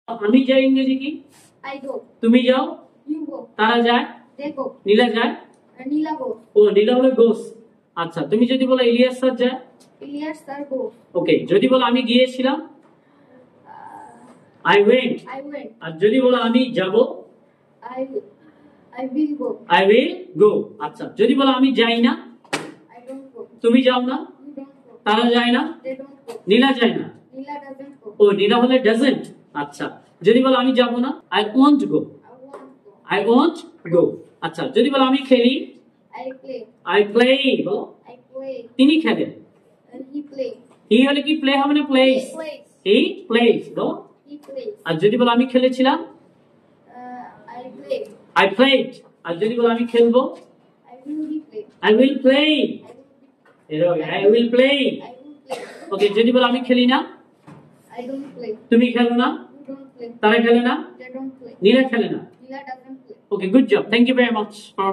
আমি যাই ইংরেজি কি? I go. তুমি যাও, You go. তারা যায়, They go. নীলা যায়। Nila go. ও নীলা হলো গোস। আচ্ছা তুমি যদি বলো ইলিয়াস স্যার যায়। Ilyas sir go. ওকে যদি বলো আমি গিয়েছিলাম, আই ওয়েন্ট। I went. আর যদি বলো আমি যাব, I will go. I will go. আচ্ছা যদি বলো আমি যাই না, I don't go. তুমি যাও না, You don't go. তারা যায় না, They don't go. নীলা যায় না। Nila doesn't go. ও নীলা হলে ডাজন্ট। আচ্ছা যদি বলো আমি যাব না, I won't go. I won't go. I won't go. আচ্ছা যদি বলো আমি খেলি, I play. I play. বলো I play. তিনি খেলেন। He plays. হি হলে কি প্লে হবে না plays? He plays. He plays. বলো He plays. আর যদি বলো আমি খেলেছিলাম, I play. I played. আর যদি বলো আমি খেলবো, I will be play. I will play. I will play. I will play. Okay যদি বলো আমি খেলি না, I don't play. তুমি খেলো না, You don't play. তারা খেলে না, They don't play. নীলা খেলে না। Nila doesn't play. Okay, good job. Thank you very much for